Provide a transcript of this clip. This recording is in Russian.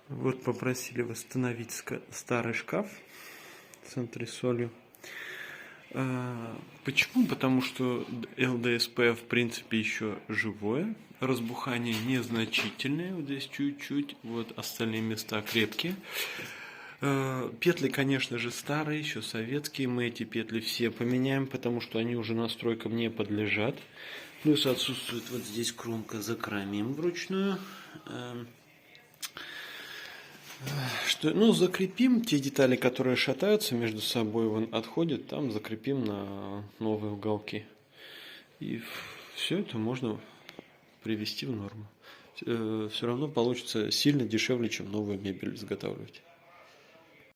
Вот попросили восстановить старый шкаф с антресолью. Почему? Потому что ЛДСП в принципе еще живое, разбухание незначительное, вот здесь чуть-чуть, вот остальные места крепкие. Петли, конечно же, старые, еще советские, мы эти петли все поменяем, потому что они уже настройкам не подлежат. Плюс отсутствует вот здесь кромка, закромим вручную. Закрепим те детали, которые шатаются между собой, вон отходят, там закрепим на новые уголки. И все это можно привести в норму. Все равно получится сильно дешевле, чем новую мебель изготавливать.